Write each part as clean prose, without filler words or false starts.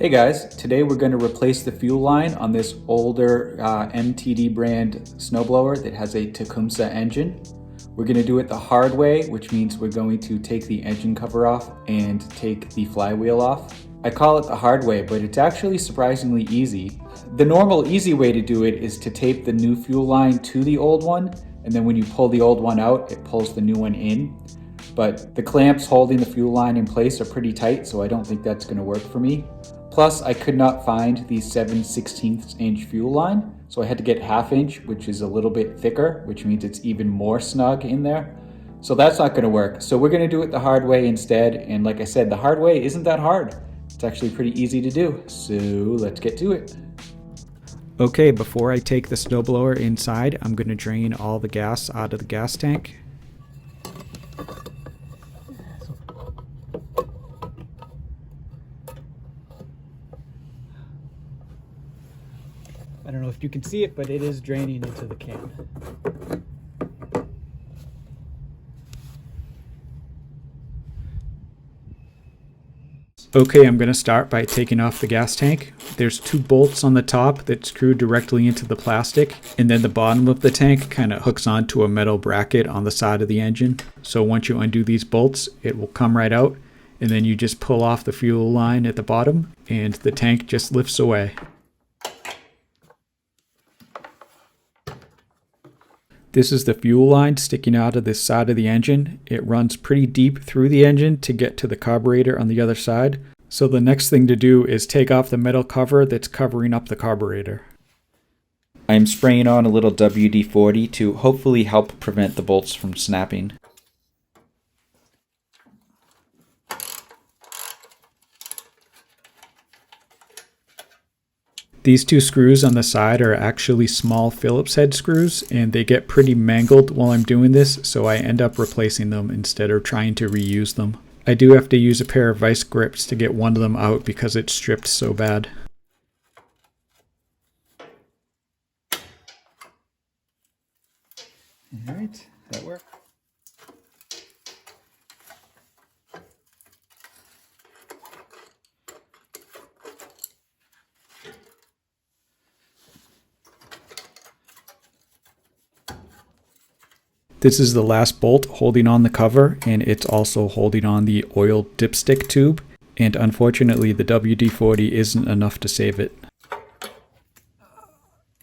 Hey guys, today we're going to replace the fuel line on this older MTD brand snowblower that has a Tecumseh engine. We're going to do it the hard way, which means we're going to take the engine cover off and take the flywheel off. I call it the hard way, but it's actually surprisingly easy. The normal easy way to do it is to tape the new fuel line to the old one, and then when you pull the old one out, it pulls the new one in. But the clamps holding the fuel line in place are pretty tight, so I don't think that's going to work for me. Plus, I could not find the 7/16 inch fuel line, so I had to get 1/2 inch, which is a little bit thicker, which means it's even more snug in there. So that's not going to work. So we're going to do it the hard way instead. And like I said, the hard way isn't that hard. It's actually pretty easy to do. So let's get to it. Okay, before I take the snowblower inside, I'm going to drain all the gas out of the gas tank. I don't know if you can see it, but it is draining into the can. Okay, I'm going to start by taking off the gas tank. There's 2 bolts on the top that screw directly into the plastic, and then the bottom of the tank kind of hooks onto a metal bracket on the side of the engine. So once you undo these bolts, it will come right out, and then you just pull off the fuel line at the bottom, and the tank just lifts away. This is the fuel line sticking out of this side of the engine. It runs pretty deep through the engine to get to the carburetor on the other side. So the next thing to do is take off the metal cover that's covering up the carburetor. I'm spraying on a little WD-40 to hopefully help prevent the bolts from snapping. These 2 screws on the side are actually small Phillips head screws, and they get pretty mangled while I'm doing this, so I end up replacing them instead of trying to reuse them. I do have to use a pair of vice grips to get one of them out because it's stripped so bad. Alright, that worked. This is the last bolt holding on the cover, and it's also holding on the oil dipstick tube, and unfortunately the WD-40 isn't enough to save it.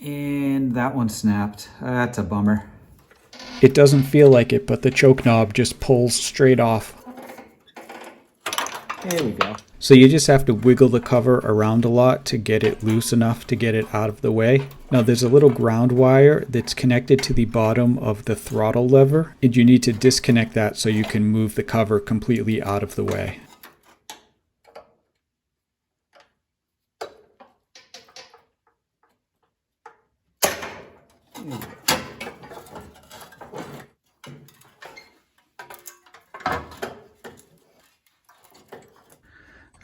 And that one snapped. That's a bummer. It doesn't feel like it, but the choke knob just pulls straight off. There we go. So you just have to wiggle the cover around a lot to get it loose enough to get it out of the way. Now there's a little ground wire that's connected to the bottom of the throttle lever, and you need to disconnect that so you can move the cover completely out of the way.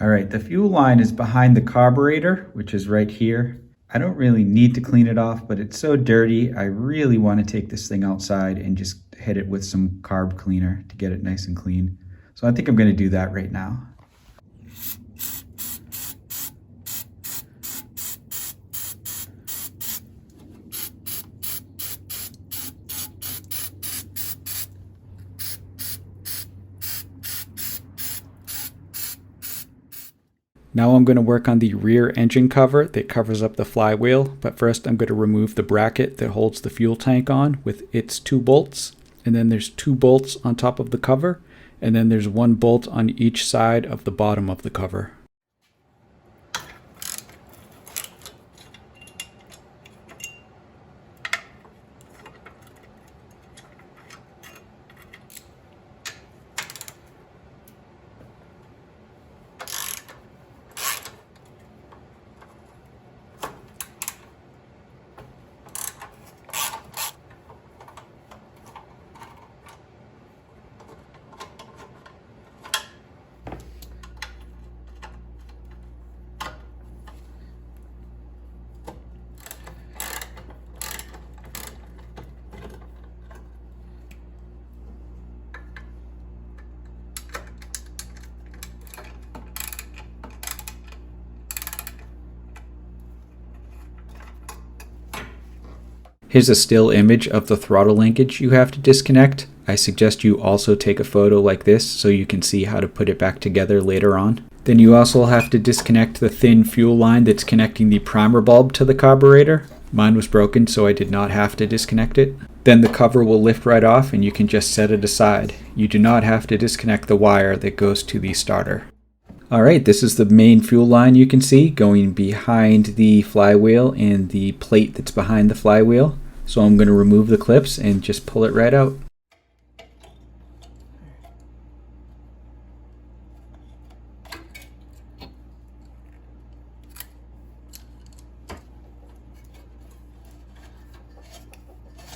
All right, the fuel line is behind the carburetor, which is right here. I don't really need to clean it off, but it's so dirty. I really want to take this thing outside and just hit it with some carb cleaner to get it nice and clean. So I think I'm going to do that right now. Now I'm going to work on the rear engine cover that covers up the flywheel, but first I'm going to remove the bracket that holds the fuel tank on with its 2 bolts, and then there's 2 bolts on top of the cover, and then there's 1 bolt on each side of the bottom of the cover. Here's a still image of the throttle linkage you have to disconnect. I suggest you also take a photo like this so you can see how to put it back together later on. Then you also have to disconnect the thin fuel line that's connecting the primer bulb to the carburetor. Mine was broken, so I did not have to disconnect it. Then the cover will lift right off and you can just set it aside. You do not have to disconnect the wire that goes to the starter. Alright, this is the main fuel line you can see going behind the flywheel and the plate that's behind the flywheel. So I'm going to remove the clips and just pull it right out.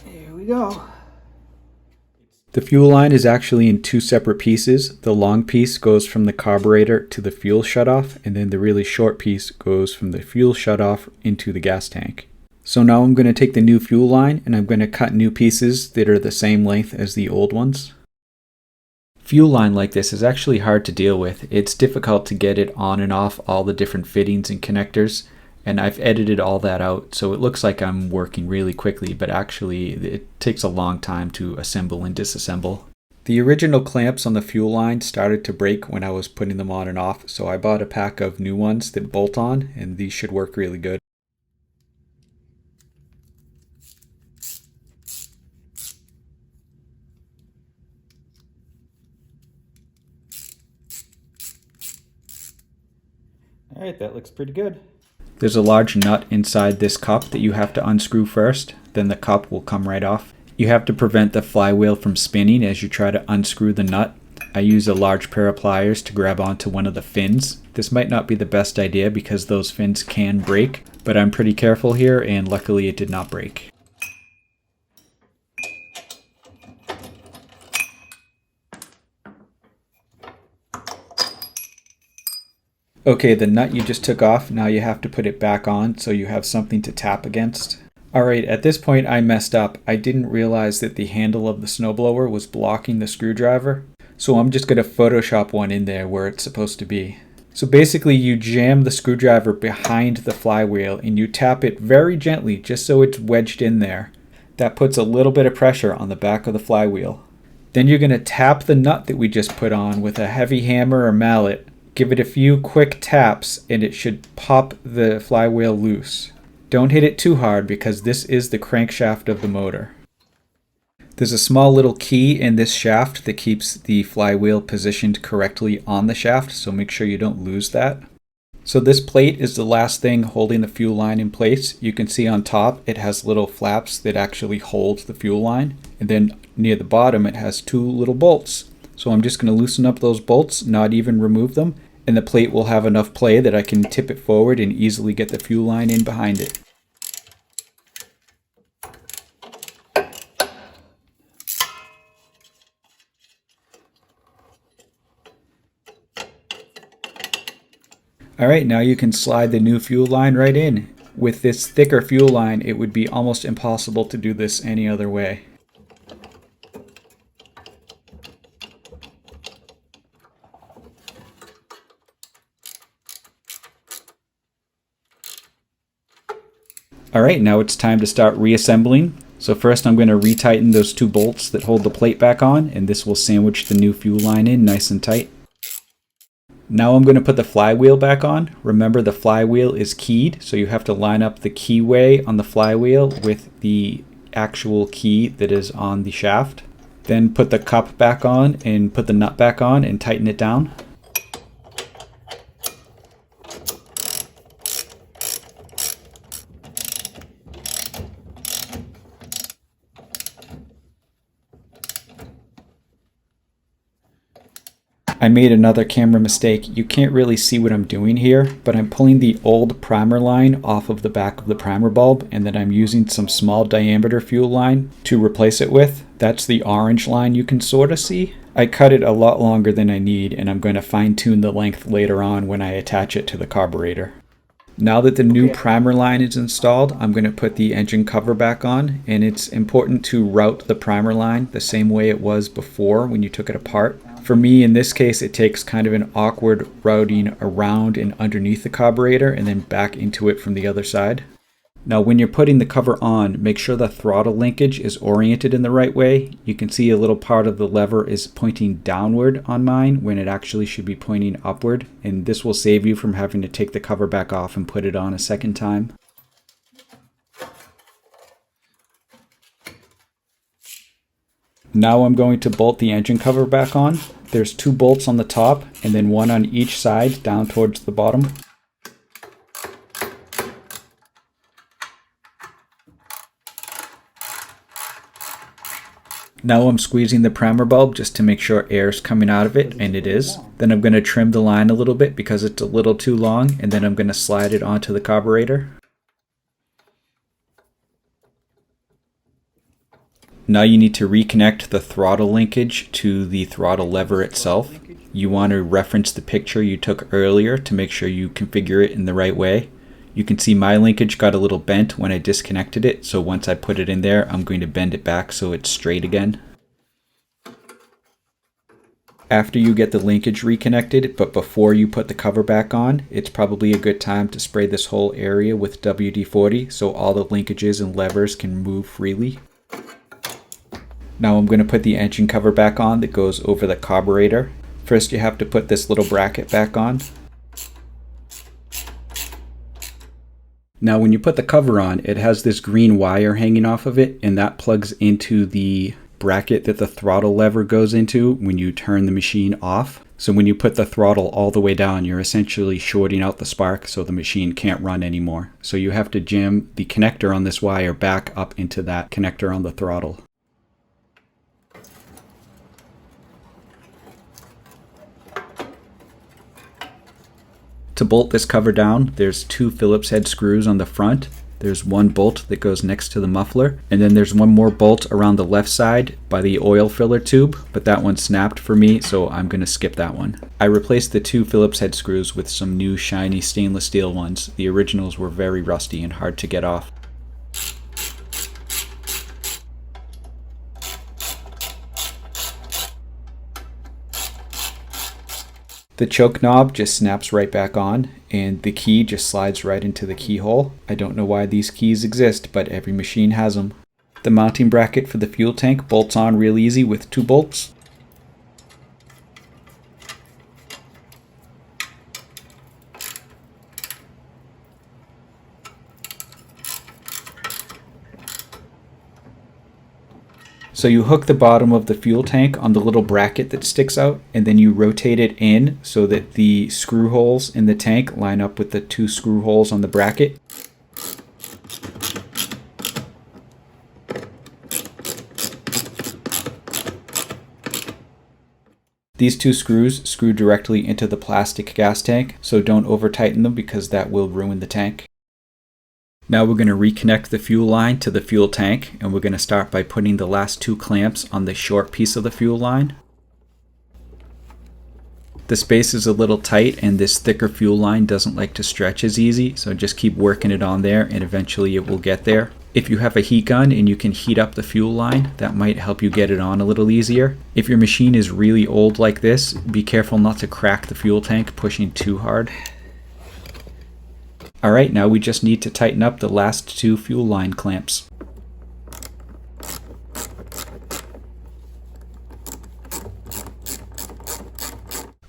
Here we go. The fuel line is actually in two separate pieces. The long piece goes from the carburetor to the fuel shutoff, and then the really short piece goes from the fuel shutoff into the gas tank. So now I'm going to take the new fuel line and I'm going to cut new pieces that are the same length as the old ones. Fuel line like this is actually hard to deal with. It's difficult to get it on and off all the different fittings and connectors. And I've edited all that out, so it looks like I'm working really quickly, but actually it takes a long time to assemble and disassemble. The original clamps on the fuel line started to break when I was putting them on and off, so I bought a pack of new ones that bolt on, and these should work really good. Alright, that looks pretty good. There's a large nut inside this cup that you have to unscrew first, then the cup will come right off. You have to prevent the flywheel from spinning as you try to unscrew the nut. I use a large pair of pliers to grab onto one of the fins. This might not be the best idea because those fins can break, but I'm pretty careful here and luckily it did not break. Okay, the nut you just took off, now you have to put it back on so you have something to tap against. Alright, at this point I messed up. I didn't realize that the handle of the snowblower was blocking the screwdriver. So I'm just going to Photoshop one in there where it's supposed to be. So basically you jam the screwdriver behind the flywheel and you tap it very gently just so it's wedged in there. That puts a little bit of pressure on the back of the flywheel. Then you're going to tap the nut that we just put on with a heavy hammer or mallet. Give it a few quick taps and it should pop the flywheel loose. Don't hit it too hard because this is the crankshaft of the motor. There's a small little key in this shaft that keeps the flywheel positioned correctly on the shaft, so make sure you don't lose that. So this plate is the last thing holding the fuel line in place. You can see on top it has little flaps that actually hold the fuel line, and then near the bottom it has two little bolts. So I'm just going to loosen up those bolts, not even remove them, and the plate will have enough play that I can tip it forward and easily get the fuel line in behind it. Alright, now you can slide the new fuel line right in. With this thicker fuel line, it would be almost impossible to do this any other way. Alright, now it's time to start reassembling. So first I'm going to retighten those two bolts that hold the plate back on, and this will sandwich the new fuel line in nice and tight. Now I'm going to put the flywheel back on. Remember, the flywheel is keyed, so you have to line up the keyway on the flywheel with the actual key that is on the shaft. Then put the cup back on and put the nut back on and tighten it down. I made another camera mistake. You can't really see what I'm doing here, but I'm pulling the old primer line off of the back of the primer bulb, and then I'm using some small diameter fuel line to replace it with. That's the orange line you can sort of see. I cut it a lot longer than I need, and I'm going to fine tune the length later on when I attach it to the carburetor. Now that the new primer line is installed, I'm going to put the engine cover back on, and it's important to route the primer line the same way it was before when you took it apart. For me, in this case, it takes kind of an awkward routing around and underneath the carburetor and then back into it from the other side. Now when you're putting the cover on, make sure the throttle linkage is oriented in the right way. You can see a little part of the lever is pointing downward on mine when it actually should be pointing upward, and this will save you from having to take the cover back off and put it on a second time. Now I'm going to bolt the engine cover back on. There's 2 bolts on the top and then 1 on each side down towards the bottom. Now I'm squeezing the primer bulb just to make sure air is coming out of it, and it is. Then I'm going to trim the line a little bit because it's a little too long, and then I'm going to slide it onto the carburetor. Now you need to reconnect the throttle linkage to the throttle lever itself. You want to reference the picture you took earlier to make sure you configure it in the right way. You can see my linkage got a little bent when I disconnected it, so once I put it in there, I'm going to bend it back so it's straight again. After you get the linkage reconnected, but before you put the cover back on, it's probably a good time to spray this whole area with WD-40 so all the linkages and levers can move freely. Now I'm going to put the engine cover back on that goes over the carburetor. First you have to put this little bracket back on. Now when you put the cover on, it has this green wire hanging off of it, and that plugs into the bracket that the throttle lever goes into when you turn the machine off. So when you put the throttle all the way down, you're essentially shorting out the spark so the machine can't run anymore. So you have to jam the connector on this wire back up into that connector on the throttle. To bolt this cover down, there's 2 Phillips head screws on the front. There's 1 bolt that goes next to the muffler, and then there's 1 more bolt around the left side by the oil filler tube, but that one snapped for me, so I'm going to skip that one. I replaced the 2 Phillips head screws with some new shiny stainless steel ones. The originals were very rusty and hard to get off. The choke knob just snaps right back on, and the key just slides right into the keyhole. I don't know why these keys exist, but every machine has them. The mounting bracket for the fuel tank bolts on real easy with 2 bolts. So you hook the bottom of the fuel tank on the little bracket that sticks out, and then you rotate it in so that the screw holes in the tank line up with the 2 screw holes on the bracket. These 2 screws screw directly into the plastic gas tank, so don't over tighten them because that will ruin the tank. Now we're going to reconnect the fuel line to the fuel tank, and we're going to start by putting the last 2 clamps on the short piece of the fuel line. The space is a little tight, and this thicker fuel line doesn't like to stretch as easy, so just keep working it on there and eventually it will get there. If you have a heat gun and you can heat up the fuel line, that might help you get it on a little easier. If your machine is really old like this, be careful not to crack the fuel tank pushing too hard. Alright, now we just need to tighten up the last 2 fuel line clamps.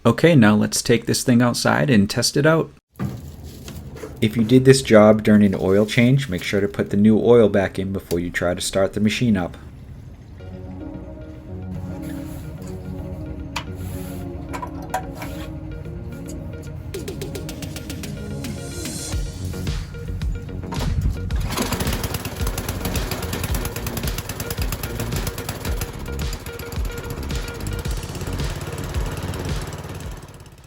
Okay, now let's take this thing outside and test it out. If you did this job during an oil change, make sure to put the new oil back in before you try to start the machine up.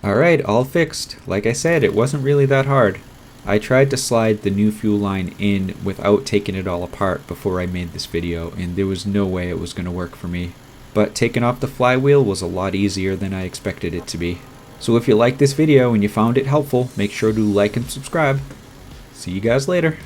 Alright, all fixed. Like I said, it wasn't really that hard. I tried to slide the new fuel line in without taking it all apart before I made this video, and there was no way it was going to work for me. But taking off the flywheel was a lot easier than I expected it to be. So if you liked this video and you found it helpful, make sure to like and subscribe. See you guys later.